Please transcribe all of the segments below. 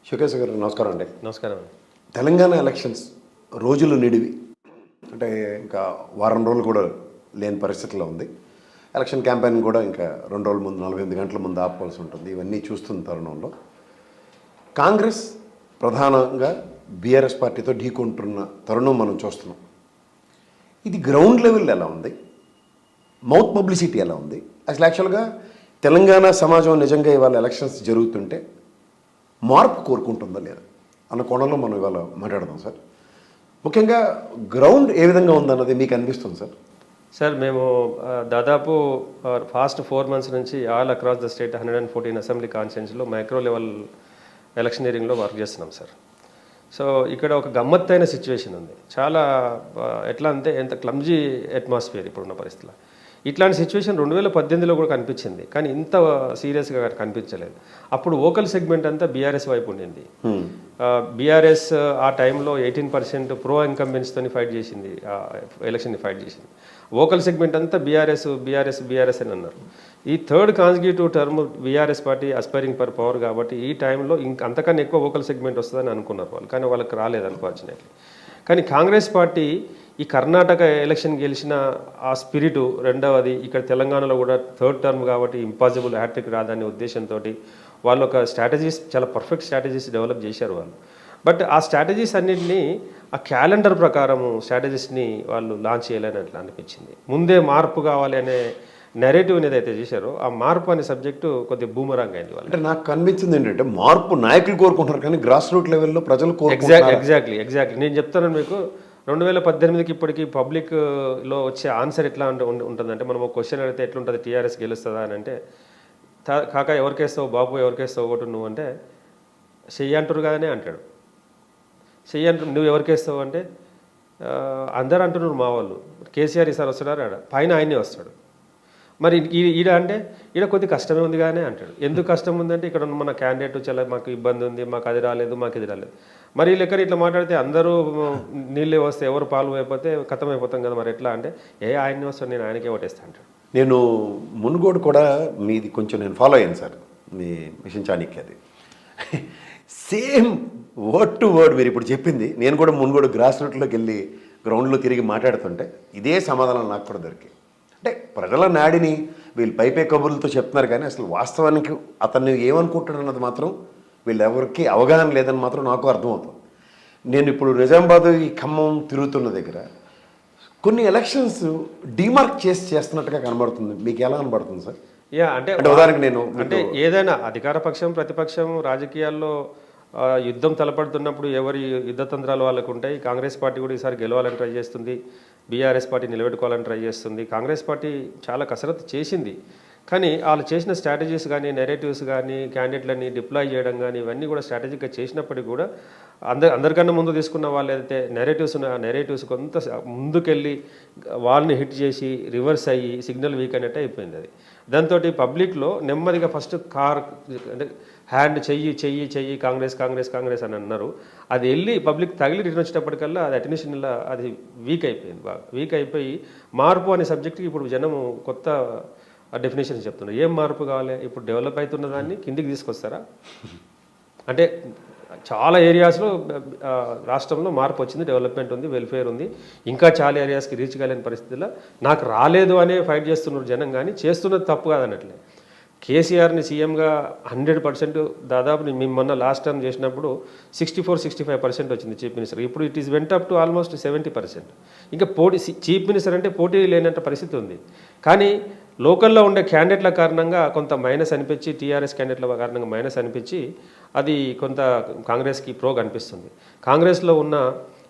శివకేశ్ గారు నమస్కారం అండి. నమస్కారం. తెలంగాణ ఎలక్షన్స్ రోజులు నిడివి, అంటే ఇంకా వారం రోజులు కూడా లేని పరిస్థితిలో ఉంది. ఎలక్షన్ క్యాంపెయిన్ కూడా ఇంకా 2 రోజుల ముందు 48 గంటల ముందు ఆపుకోవాల్సి ఉంటుంది. ఇవన్నీ చూస్తున్న తరుణంలో కాంగ్రెస్ ప్రధానంగా బీఆర్ఎస్ పార్టీతో ఢీకొంటున్న తరుణం మనం చూస్తున్నాం. ఇది గ్రౌండ్ లెవెల్ ఎలా ఉంది, మౌత్ పబ్లిసిటీ ఎలా ఉంది, అసలు యాక్చువల్గా తెలంగాణ సమాజం నిజంగా ఇవాళ ఎలక్షన్స్ జరుగుతుంటే మార్పు కోరుకుంటుందా లేదా అన్న కోణంలో మనం ఇవాళ మాట్లాడదాం సార్. ముఖ్యంగా గ్రౌండ్ ఏ విధంగా ఉందన్నది మీకు అనిపిస్తుంది సార్? సార్ మేము దాదాపు ఫాస్ట్ 4 months నుంచి all across the state 114 assembly కాన్స్టిట్యున్సీలో మైక్రో లెవెల్ ఎలక్షనీరింగ్లో వర్క్ చేస్తున్నాం సార్. సో ఇక్కడ ఒక గమ్మత్తైన సిచ్యువేషన్ ఉంది. చాలా ఎట్లా అంటే ఎంత క్లమ్జీ అట్మాస్ఫియర్ ఇప్పుడున్న పరిస్థితిలో. ఇట్లాంటి సిచ్యువేషన్ 2018లో కూడా కనిపించింది, కానీ ఇంత సీరియస్గా కనిపించలేదు. అప్పుడు ఓకల్ సెగ్మెంట్ అంతా బీఆర్ఎస్ వైపు ఉండింది. బీఆర్ఎస్ ఆ టైంలో 18% ప్రో ఇన్కంబెన్స్తో ఫైట్ చేసింది, ఎలక్షన్ని ఫైట్ చేసింది. ఓకల్ సెగ్మెంట్ అంతా బీఆర్ఎస్ బీఆర్ఎస్ బీఆర్ఎస్ అని అన్నారు. ఈ 3rd consecutive term BRS party aspiring for power కాబట్టి ఈ టైంలో అంతకన్నా ఎక్కువ ఓకల్ సెగ్మెంట్ వస్తుందని అనుకున్నారు వాళ్ళు, కానీ వాళ్ళకి రాలేదు అన్ఫార్చునేట్లీ. కానీ కాంగ్రెస్ పార్టీ ఈ కర్ణాటక ఎలక్షన్ గెలిచిన ఆ స్పిరిటు, రెండవది ఇక్కడ తెలంగాణలో కూడా 3rd టర్మ్ కాబట్టి ఇంపాసిబుల్ హ్యాట్రిక్ రాదనే ఉద్దేశంతో వాళ్ళు ఒక స్ట్రాటజీస్, చాలా పర్ఫెక్ట్ స్ట్రాటజీస్ డెవలప్ చేశారు వాళ్ళు. బట్ ఆ స్ట్రాటజీస్ అన్నింటినీ ఆ క్యాలెండర్ ప్రకారము స్ట్రాటజీస్ని వాళ్ళు లాంచ్ చేయాలని అట్లా అనిపించింది. ముందే మార్పు కావాలి అనే నెరేటివ్ ఏదైతే చేశారో ఆ మార్పు అనే సబ్జెక్టు కొద్దిగా బూమరాంగ్ అయింది వాళ్ళు. అంటే నాకు కనిపించింది ఏంటంటే మార్పు నాయకులు కోరుకుంటున్నారు కానీ గ్రాస్ రూట్ లెవెల్లో ప్రజలు ఎగ్జాక్ట్లీ నేను చెప్తాను మీకు. 2018కి ఇప్పటికి పబ్లిక్లో వచ్చే ఆన్సర్ ఎట్లా ఉంటుందంటే, మనం ఒక క్వశ్చన్ అడిగితే ఎట్లుంటుంది, టీఆర్ఎస్ గెలుస్తుందా అని అంటే, కాక ఎవరికేస్తావు బాబు, ఎవరికేస్తావు ఓటు నువ్వు అంటే చెయ్యి అంటారు కానీ అంటాడు. చెయ్యి అంటారు, నువ్వు ఎవరికేస్తావు అంటే అందరు అంటున్నారు మా వాళ్ళు. కేసీఆర్ ఈసారి వస్తున్నాడు, ఆడ పైన ఆయనే వస్తాడు. మరి ఈడ అంటే ఈడ కొద్ది కష్టమే ఉంది కానీ అంటాడు. ఎందుకు కష్టం ఉందంటే ఇక్కడ మన క్యాండిడేట్ చాలా మాకు ఇబ్బంది ఉంది, మాకు అది రాలేదు, మాకు ఇది రాలేదు. మరి ఈ లెక్కన ఇట్లా మాట్లాడితే అందరూ నీళ్ళే వస్తే ఎవరు పాలు అయిపోతే కథం అయిపోతాం కదా, మరి ఎట్లా అంటే ఆయన్ని వస్తాడు, నేను ఆయనకే ఓటేస్తా అంటాడు. నేను మునుగోడు కూడా మీది కొంచెం నేను ఫాలో అయ్యాను సార్, మీ మిషన్ చాణక్యది. సేమ్ వర్డ్ టు వర్డ్ మీరు ఇప్పుడు చెప్పింది. నేను కూడా మునుగోడు గ్రాస్ రూట్లోకి వెళ్ళి గ్రౌండ్లో తిరిగి మాట్లాడుతుంటే ఇదే సమాధానం నాకు కూడా దొరికి. అంటే ప్రజల నాడిని వీళ్ళు పైపే కబుర్లతో చెప్తున్నారు కానీ అసలు వాస్తవానికి అతన్ని ఏమనుకుంటాడు అన్నది మాత్రం వీళ్ళెవరికి అవగాహన లేదని మాత్రం నాకు అర్థమవుతుంది. నేను ఇప్పుడు నిజామాబాద్ ఈ ఖమ్మం తిరుగుతున్న దగ్గర కొన్ని ఎలక్షన్స్ డిమార్క్ చేస్తున్నట్టుగా కనబడుతుంది. మీకు ఎలా కనబడుతుంది సార్? అంటే ఉదాహరణకు నేను అంటే ఏదైనా అధికార పక్షం ప్రతిపక్షం రాజకీయాల్లో యుద్ధం తలపడుతున్నప్పుడు ఎవరి యుద్ధతంత్రాలు వాళ్ళకు ఉంటాయి. కాంగ్రెస్ పార్టీ కూడా ఈసారి గెలవాలని ట్రై చేస్తుంది, బీఆర్ఎస్ పార్టీ నిలబెట్టుకోవాలని ట్రై చేస్తుంది. కాంగ్రెస్ పార్టీ చాలా కసరత్తు చేసింది, కానీ వాళ్ళు చేసిన స్ట్రాటజీస్ కానీ, నెరేటివ్స్ కానీ, క్యాండిడేట్లని డిప్లాయ్ చేయడం కానీ ఇవన్నీ కూడా స్ట్రాటజిక్గా చేసినప్పటికీ కూడా అందరికన్నా ముందు తీసుకున్న వాళ్ళు ఏదైతే నెరేటివ్స్ ఉన్నాయో ఆ నెరేటివ్స్ కొంత ముందుకెళ్ళి వాళ్ళని హిట్ చేసి రివర్స్ అయ్యి సిగ్నల్ వీక్ అనేట్టు అయిపోయింది అది. దాంతో పబ్లిక్లో నెమ్మదిగా ఫస్ట్ అంటే హ్యాండ్ చెయ్యి కాంగ్రెస్ కాంగ్రెస్ కాంగ్రెస్ అని అన్నారు. అది వెళ్ళి పబ్లిక్ తగిలి రిటర్న్ వచ్చేటప్పటికల్లా అది అటెన్షన్లో అది వీక్ అయిపోయింది. బాగా వీక్ అయిపోయి మార్పు అనే సబ్జెక్ట్కి ఇప్పుడు జనము కొత్త డెఫినేషన్స్ చెప్తున్నారు. ఏం మార్పు కావాలి? ఇప్పుడు డెవలప్ అవుతున్న దాన్ని కిందికి తీసుకొస్తారా అంటే చాలా ఏరియాస్లో రాష్ట్రంలో మార్పు వచ్చింది, డెవలప్మెంట్ ఉంది, వెల్ఫేర్ ఉంది. ఇంకా చాలా ఏరియాస్కి రీచ్ కాలేని పరిస్థితుల్లో నాకు రాలేదు అనే ఫైట్ చేస్తున్నారు జనం, కానీ చేస్తున్నది తప్పు కాదన్నట్లే. కేసీఆర్ని సీఎంగా 100% దాదాపు మేము మొన్న లాస్ట్ టైం చేసినప్పుడు 64-65% వచ్చింది చీఫ్ మినిస్టర్. ఇప్పుడు it is went up to almost 70%. ఇంకా చీఫ్ మినిస్టర్ అంటే పోటీ లేనంత పరిస్థితి ఉంది. కానీ లోకల్లో ఉండే క్యాండిడేట్ల కారణంగా కొంత మైనస్ అనిపించి, టీఆర్ఎస్ క్యాండిడేట్ల కారణంగా మైనస్ అనిపించి అది కొంత కాంగ్రెస్కి ప్రో కనిపిస్తుంది. కాంగ్రెస్లో ఉన్న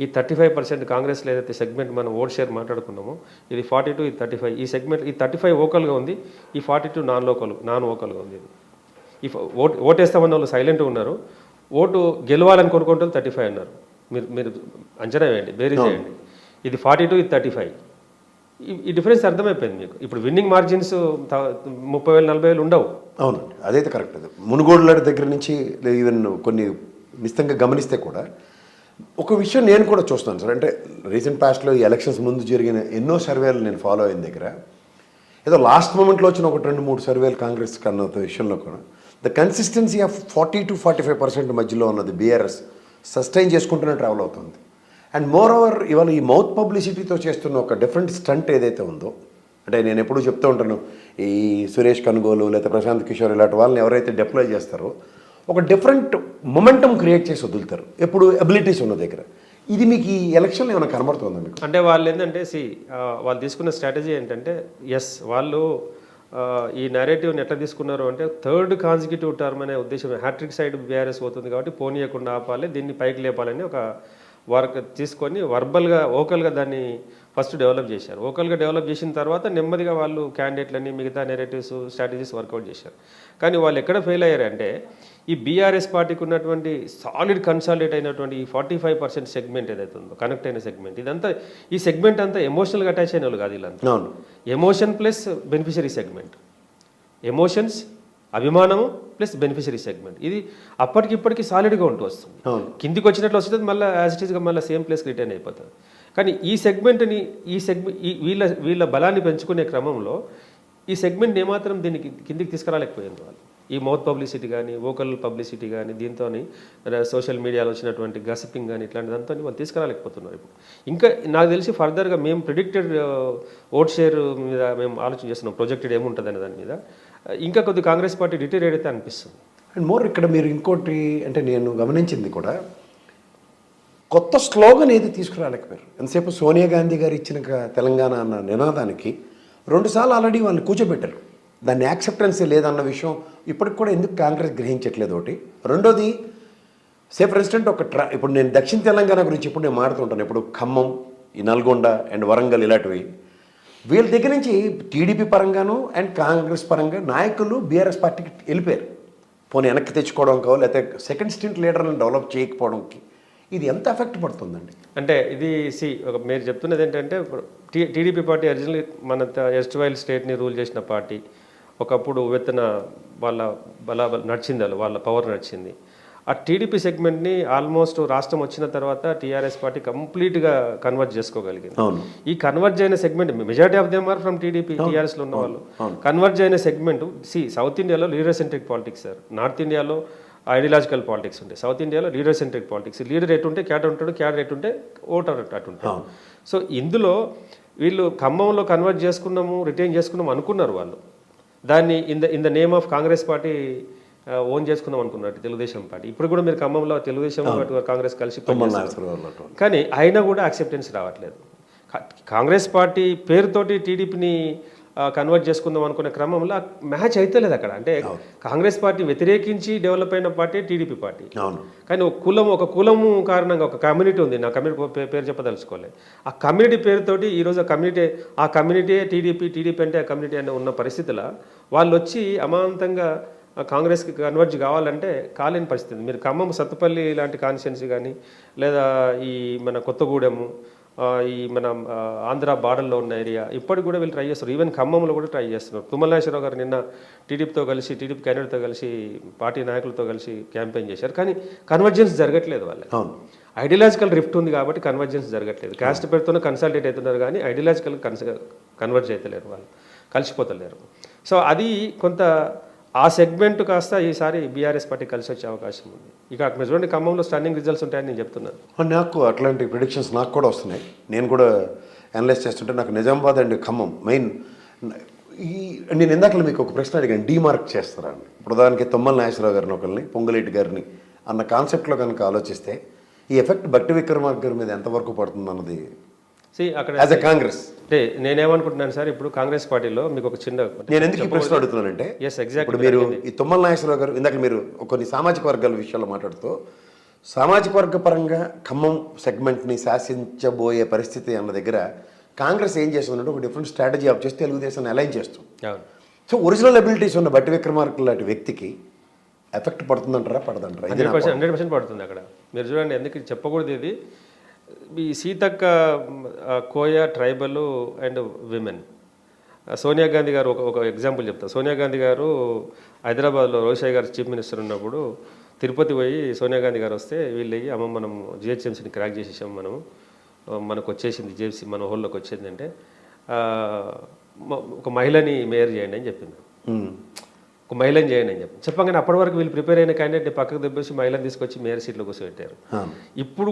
ఈ 35% కాంగ్రెస్లో ఏదైతే సెగ్మెంట్ మనం ఓట్ షేర్ మాట్లాడుకున్నామో ఇది 42, ఇది 35. ఈ సెగ్మెంట్ ఈ 35 ఓకల్గా ఉంది, ఈ 42 నాన్ ఓకల్గా ఉంది. ఈ ఓటేస్తామన్న వాళ్ళు సైలెంట్గా ఉన్నారు, ఓటు గెలవాలని కోరుకుంటే 35 అన్నారు. మీరు అంచనా వేయండి, బేరీ చేయండి. ఇది 42, ఇది 35. ఈ డిఫరెన్స్ అర్థమైపోయింది మీకు. ఇప్పుడు విన్నింగ్ మార్జిన్స్ 30,000-40,000 ఉండవు. అవునండి, అదైతే కరెక్ట్. అది మునుగోడుల దగ్గర నుంచి ఈవెన్ కొన్ని నిశ్చితంగా గమనిస్తే కూడా ఒక విషయం నేను కూడా చూస్తాను సార్. అంటే రీసెంట్ పాస్ట్లో ఈ ఎలక్షన్స్ ముందు జరిగిన ఎన్నో సర్వేలు నేను ఫాలో అయిన దగ్గర ఏదో లాస్ట్ మూమెంట్లో వచ్చిన ఒక 2-3 సర్వేలు కాంగ్రెస్ కన్న విషయంలో కూడా ద కన్సిస్టెన్సీ ఆఫ్ 40 to 45% మధ్యలో ఉన్నది బీఆర్ఎస్ సస్టైన్ చేసుకుంటూనే ట్రావెల్ అవుతుంది. అండ్ మోర్ ఓవర్ ఇవాళ ఈ మౌత్ పబ్లిసిటీతో చేస్తున్న ఒక డిఫరెంట్ స్టంట్ ఏదైతే ఉందో, అంటే నేను ఎప్పుడూ చెప్తూ ఉంటాను, ఈ సురేష్ కనుగోలు లేదా ప్రశాంత్ కిషోర్ ఇలాంటి వాళ్ళని ఎవరైతే డిప్లాయ్ చేస్తారో ఒక డిఫరెంట్ మొమెంటం క్రియేట్ చేసి వదులుతారు ఎప్పుడు ఎబిలిటీస్ ఉన్న దగ్గర. ఇది మీకు ఈ ఎలక్షన్లో ఏమైనా కనబడుతుందా మీకు? అంటే వాళ్ళు ఏంటంటే వాళ్ళు తీసుకున్న స్ట్రాటజీ ఏంటంటే వాళ్ళు ఈ నేరేటివ్ని ఎట్లా తీసుకున్నారు అంటే థర్డ్ కాన్సిక్యూటివ్ టర్మ్ అనే ఉద్దేశం, హ్యాట్రిక్ సైడ్ బీఆర్ఎస్ పోతుంది కాబట్టి పోనీయకుండా ఆపాలి, దీన్ని పైకి లేపాలని ఒక వర్క్ తీసుకొని ఓకల్గా దాన్ని ఫస్ట్ డెవలప్ చేశారు. ఓకల్గా డెవలప్ చేసిన తర్వాత నెమ్మదిగా వాళ్ళు క్యాండిడేట్లని మిగతా నెరేటివ్స్ స్ట్రాటజీస్ వర్కౌట్ చేశారు. కానీ వాళ్ళు ఎక్కడ ఫెయిల్ అయ్యారంటే ఈ బీఆర్ఎస్ పార్టీకి ఉన్నటువంటి సాలిడ్ కన్సాలిడేట్ అయినటువంటి ఈ 45% సెగ్మెంట్ ఏదైతే ఉందో కనెక్ట్ అయిన సెగ్మెంట్, ఇదంతా ఈ సెగ్మెంట్ అంతా ఎమోషనల్గా అటాచ్ అయిన వాళ్ళు కాదు వీళ్ళంతా. Emotion plus beneficiary segment, emotions అభిమానము ప్లస్ బెనిఫిషరీ సెగ్మెంట్, ఇది అప్పటికిప్పటికి సాలిడ్గా ఉంటూ వస్తుంది. కిందికి వచ్చినట్లు వస్తుంది, మళ్ళీ యాజ్ ఇట్ ఈస్గా మళ్ళీ సేమ్ ప్లేస్కి రిటర్న్ అయిపోతుంది. కానీ ఈ సెగ్మెంట్ని వీళ్ళ బలాన్ని పెంచుకునే క్రమంలో ఈ సెగ్మెంట్ ఏమాత్రం దీనికి కిందికి తీసుకురాలేకపోయింది వాళ్ళు. ఈ మౌత్ పబ్లిసిటీ కానీ వోకల్ పబ్లిసిటీ కానీ దీంతో సోషల్ మీడియాలో వచ్చినటువంటి గసిపింగ్ కానీ ఇట్లాంటి దాంతో వాళ్ళు తీసుకురాలేకపోతున్నారు. ఇప్పుడు ఇంకా నాకు తెలిసి ఫర్దర్గా మేము ప్రిడిక్టెడ్ ఓట్ షేర్ మీద మేము ఆలోచన చేస్తున్నాం, ప్రొజెక్టెడ్ ఏముంటుంది అనే దాని మీద. ఇంకా కొద్ది కాంగ్రెస్ పార్టీ డిటేరియడ్ అయితే అనిపిస్తుంది. అండ్ మోర్ ఇక్కడ మీరు ఇంకోటి అంటే నేను గమనించింది కూడా, కొత్త స్లోగన్ ఏది తీసుకురాలేకపోయారు. ఎంతసేపు సోనియా గాంధీ గారు ఇచ్చిన తెలంగాణ అన్న నినాదానికి 2 సార్లు ఆల్రెడీ వాళ్ళు కూర్చోబెట్టారు. దాన్ని యాక్సెప్టెన్స్ లేదన్న విషయం ఇప్పటికి కూడా ఎందుకు కాంగ్రెస్ గ్రహించట్లేదు ఒకటి. రెండోది, ఫర్ ఇన్స్టెంట్ ఇప్పుడు నేను దక్షిణ తెలంగాణ గురించి ఇప్పుడు నేను మాడుతుంటాను, ఇప్పుడు ఖమ్మం, ఈ నల్గొండ అండ్ వరంగల్ ఇలాంటివి వీళ్ళ దగ్గర నుంచి టీడీపీ పరంగాను అండ్ కాంగ్రెస్ పరంగా నాయకులు బీఆర్ఎస్ పార్టీకి వెళ్ళిపోయారు. పోనీ వెనక్కి తెచ్చుకోవడం కావాలి, లేకపోతే సెకండ్ స్టెంట్ లీడర్లను డెవలప్ చేయకపోవడంకి ఇది ఎంత ఎఫెక్ట్ పడుతుందండి? అంటే ఇది మీరు చెప్తున్నది ఏంటంటే టీడీపీ పార్టీ ఒరిజినల్లీ మన ఎస్ట్వైల్ స్టేట్ని రూల్ చేసిన పార్టీ. ఒకప్పుడు ఉవ్వెత్తున వాళ్ళ నడిచింది, వాళ్ళ పవర్ నడిచింది. ఆ టీడీపీ సెగ్మెంట్ని ఆల్మోస్ట్ రాష్ట్రం వచ్చిన తర్వాత టీఆర్ఎస్ పార్టీ కంప్లీట్గా కన్వర్ట్ చేసుకోగలిగింది. ఈ కన్వర్ట్ అయిన segment majority of them are from TDP, టీఆర్ఎస్లో ఉన్న వాళ్ళు. కన్వర్ట్ అయిన సెగ్మెంట్ సౌత్ ఇండియాలో leader centric politics sir, north ఇండియాలో ఐడియాలజికల్ పాలిటిక్స్ ఉంటాయి, సౌత్ ఇండియాలో లీడర్ సెంట్రిక్ పాలిటిక్స్. లీడర్ ఎటుంటే క్యాడర్ ఉంటాడు, క్యాడర్ ఎటుంటే ఓటర్ అటుంటాడు. సో ఇందులో వీళ్ళు ఖమ్మంలో కన్వర్ట్ చేసుకున్నాము, రిటైన్ చేసుకున్నాము అనుకున్నారు వాళ్ళు. దాన్ని in the name of Congress party own చేసుకుందాం అనుకున్నట్టు తెలుగుదేశం పార్టీ. ఇప్పుడు కూడా మీరు ఖమ్మంలో తెలుగుదేశం కాంగ్రెస్ కలిసి కానీ అయినా కూడా యాక్సెప్టెన్స్ రావట్లేదు. కాంగ్రెస్ పార్టీ పేరుతోటి టీడీపీని కన్వర్ట్ చేసుకుందాం అనుకునే క్రమంలో మ్యాచ్ అయితే లేదు అక్కడ. అంటే కాంగ్రెస్ పార్టీ వ్యతిరేకించి డెవలప్ అయిన పార్టీ టీడీపీ పార్టీ. కానీ ఒక కులము కారణంగా ఒక కమ్యూనిటీ ఉంది, నా కమ్యూనిటీ పేరు చెప్పదలుచుకోలేదు. ఆ కమ్యూనిటీ పేరుతోటి ఈరోజు ఆ కమ్యూనిటీ టీడీపీ అంటే ఆ కమ్యూనిటీ అనే ఉన్న పరిస్థితిలో వాళ్ళు వచ్చి అమాంతంగా కాంగ్రెస్కి కన్వర్జ్ కావాలంటే కాలేని పరిస్థితి. మీరు ఖమ్మం, సత్తుపల్లి లాంటి కాన్స్టిట్యున్సీ కానీ లేదా ఈ మన కొత్తగూడెము, ఈ మన ఆంధ్ర బార్డర్లో ఉన్న ఏరియా ఇప్పటికి కూడా వీళ్ళు ట్రై చేస్తారు. ఈవెన్ ఖమ్మంలో కూడా ట్రై చేస్తున్నారు. తుమ్మల నాగేశ్వరరావు గారు నిన్న టీడీపీతో కలిసి, టీడీపీ క్యాండిడేట్తో కలిసి, పార్టీ నాయకులతో కలిసి క్యాంపెయిన్ చేశారు. కానీ కన్వర్జెన్స్ జరగట్లేదు వాళ్ళకి. ఐడియాలజికల్ రిఫ్ట్ ఉంది కాబట్టి కన్వర్జెన్స్ జరగట్లేదు. క్యాస్ట్ పేరుతోనే కన్సల్టేట్ అవుతున్నారు కానీ ఐడియాలజికల్ కన్వర్జ్ అవుతలేరు, వాళ్ళు కలిసిపోతలేరు. సో అది కొంత ఆ సెగ్మెంట్ కాస్త ఈసారి బీఆర్ఎస్ పార్టీ కలిసి వచ్చే అవకాశం ఉంది. ఇక అక్కడ చూడండి ఖమ్మంలో స్టన్నింగ్ రిజల్ట్స్ ఉంటాయని నేను చెప్తున్నాను. నాకు అట్లాంటి ప్రిడిక్షన్స్ నాకు కూడా వస్తున్నాయి. నేను కూడా అనలైజ్ చేస్తుంటే నాకు నిజామాబాద్ అండ్ ఖమ్మం మెయిన్. నేను ఇందాక మీకు ఒక ప్రశ్న అడిగాను, డీమార్క్ చేస్తారా అని. ఇప్పుడు దానికి తుమ్మల నాగేశ్వరరావు గారిని ఒకరిని, పొంగులేటి గారిని అన్న కాన్సెప్ట్లో కనుక ఆలోచిస్తే ఈ ఎఫెక్ట్ భట్టి విక్రమార్క గారి మీద ఎంతవరకు పడుతుంది అన్నది అక్కడ యాజ్ ఎ కాంగ్రెస్. అంటే నేనేమనుకుంటున్నాను సార్, ఇప్పుడు కాంగ్రెస్ పార్టీలో మీకు ఒక చిన్న, నేను ఎందుకు ఈ ప్రశ్న అడుగుతున్నానంటే ఇప్పుడు మీరు ఈ తుమ్మల నాగేశ్వరరావు గారు ఇందాక మీరు కొన్ని సామాజిక వర్గాల విషయాల్లో మాట్లాడుతూ సామాజిక వర్గ పరంగా ఖమ్మం సెగ్మెంట్ని శాసించబోయే పరిస్థితి అన్న దగ్గర కాంగ్రెస్ ఏం చేస్తుందంటే ఒక డిఫరెంట్ స్ట్రాటజీ ఆఫ్ చేస్తే తెలుగుదేశాన్ని అలైన్ చేస్తాం. సో ఒరిజినల్ అబిలిటీస్ ఉన్న భట్టి విక్రమార్క లాంటి వ్యక్తికి ఎఫెక్ట్ పడుతుందంటారా పడదంటారా? 100% పడుతుంది అక్కడ. మీరు చూడండి, ఎందుకు చెప్పకూడదు ఇది, ఈ Seethakka Koya tribal and women. Sonia Gandhi garu ఒక ఎగ్జాంపుల్ చెప్తారు. సోనియా గాంధీ గారు హైదరాబాద్లో రోషయ్య గారు చీఫ్ మినిస్టర్ ఉన్నప్పుడు తిరుపతి పోయి సోనియా గాంధీ గారు వస్తే వీళ్ళు అమ్మ మనం జిహెచ్ఎంసీని క్రాక్ చేసేసాం, మనకు వచ్చేసింది జిహెచ్సి, మన హోల్లోకి వచ్చింది అంటే ఒక మహిళని మేయర్ చేయండి అని చెప్పింది. ఒక మహిళను చేయండి అని చెప్పి చెప్పగానే అప్పటి వరకు వీళ్ళు ప్రిపేర్ అయిన క్యాండిడేట్ని పక్కకు దెబ్బేసి మహిళను తీసుకొచ్చి మేయర్ సీట్లో కూర్చోబెట్టారు. ఇప్పుడు